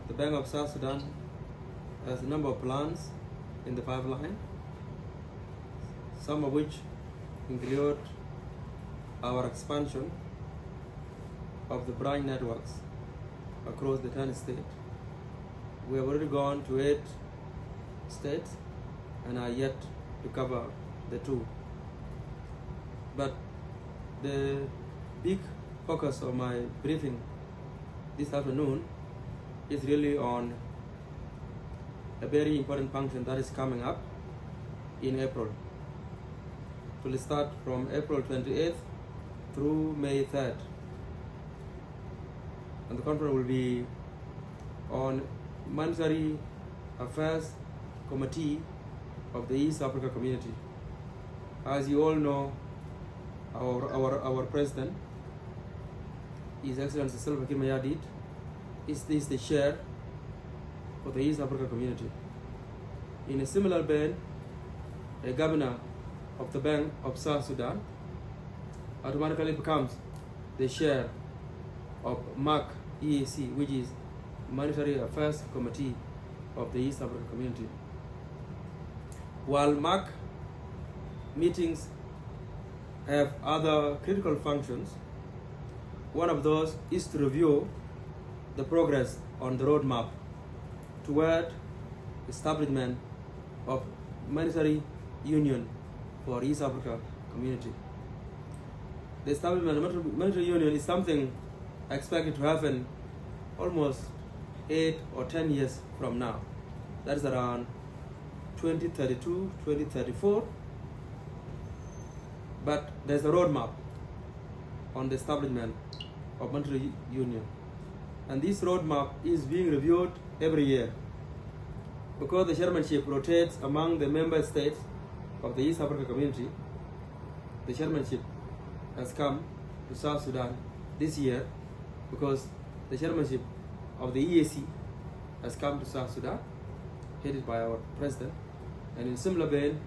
the Bank of South Sudan has a number of plans in the pipeline, some of which include our expansion of the branch networks across the 10 states. We have already gone to 8 states and are yet to cover the 2. But the big focus of my briefing this afternoon is really on a very important function that is coming up in April. It will start from April 28th through May 3rd. And the conference will be on Monetary Affairs Committee of the East Africa Community. As you all know, our president, His Excellency Salva Kiir Mayardit, is the chair for the East Africa Community. In a similar vein, a governor of the Bank of South Sudan automatically becomes the chair of MAC EAC, which is Monetary Affairs Committee of the East Africa Community. While MAC meetings have other critical functions, one of those is to review the progress on the roadmap toward establishment of monetary union for East Africa Community. The establishment of monetary union is something expected to happen almost 8 or 10 years from now. That is around 2032, 2034. But there's a roadmap on the establishment of monetary union. And this roadmap is being reviewed every year. Because the chairmanship rotates among the member states of the East Africa Community, the chairmanship has come to South Sudan this year because the chairmanship of the EAC has come to South Sudan, headed by our president. And in similar vein,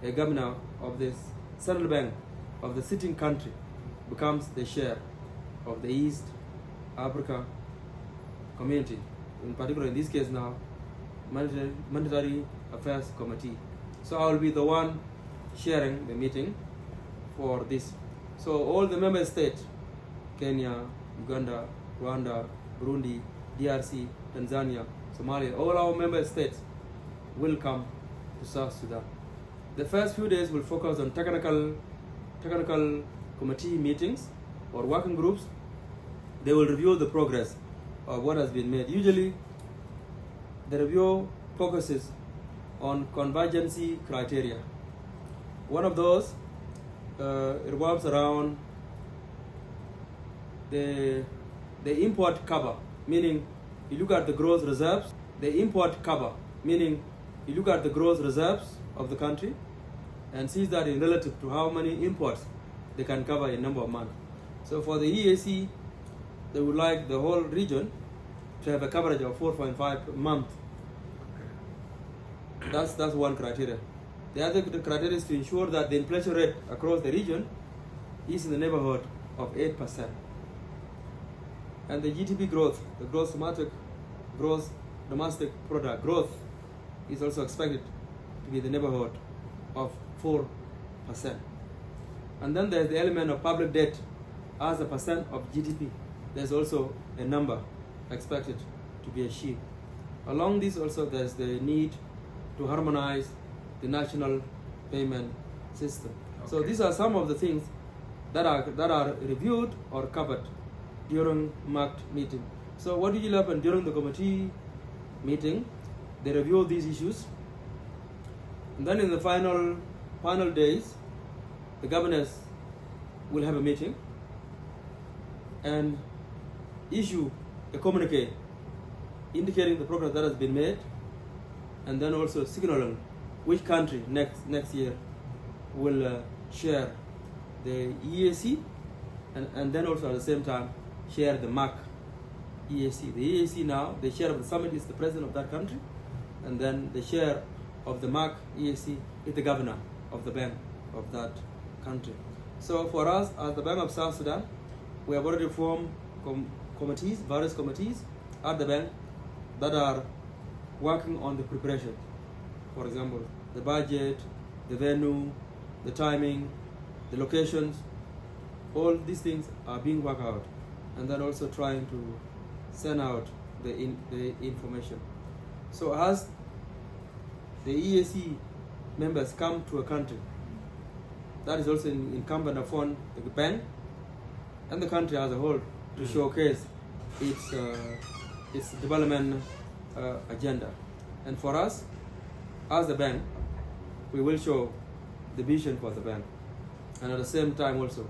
a governor of the central bank of the sitting country becomes the chair of the East Africa Community, in particular in this case now, Monetary Affairs Committee. So I will be the one chairing the meeting for this. So all the member states, Kenya, Uganda, Rwanda, Burundi, DRC, Tanzania, Somalia, all our member states will come to South Sudan. The first few days will focus on technical committee meetings or working groups. They will review the progress of what has been made. Usually, the review focuses on convergency criteria. One of those revolves around the import cover, meaning you look at the gross reserves. The import cover, meaning you look at the gross reserves of the country and sees that in relative to how many imports they can cover in a number of months. So for the EAC, they would like the whole region to have a coverage of 4.5 per month. That's one criteria. The other criteria is to ensure that the inflation rate across the region is in the neighborhood of 8%. And the GDP growth, the gross domestic product growth, is also expected to be in the neighborhood of 4%. And then there's the element of public debt as a percent of GDP. There's also a number expected to be achieved. Along this also there's the need to harmonize the national payment system. Okay. So these are some of the things that are reviewed or covered during marked meeting. So what usually happen during the committee meeting, they review these issues, and then in the final days, the governors will have a meeting and issue a communique indicating the progress that has been made, and then also signaling which country next year will share the EAC, and then also at the same time share the MAC EAC. The EAC now, the chair of the summit is the president of that country, and then the chair of the MAC EAC is the governor of the bank of that country. So for us, as the Bank of South Sudan, we have already formed committees, various committees at the bank that are working on the preparation. For example, the budget, the venue, the timing, the locations, all these things are being worked out, and then also trying to send out the information. So as the EAC members come to a country, that is also incumbent upon the bank and the country as a whole to showcase its development agenda. And for us, as the bank, we will show the vision for the bank. And at the same time also,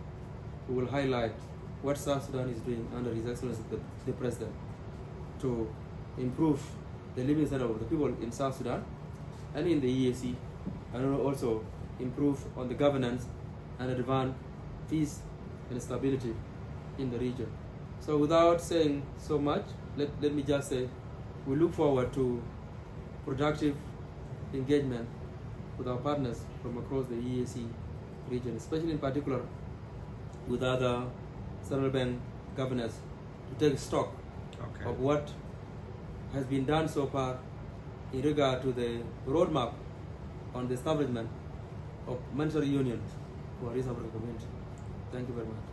we will highlight what South Sudan is doing under His Excellency the President to improve the living standard of the people in South Sudan and in the EAC, and also improve on the governance and advance peace and stability in the region. So without saying so much, let me just say we look forward to productive engagement with our partners from across the EAC region, especially in particular with other central bank governors, to take stock of what has been done so far in regard to the roadmap on the establishment of monetary union for our East African community. Thank you very much.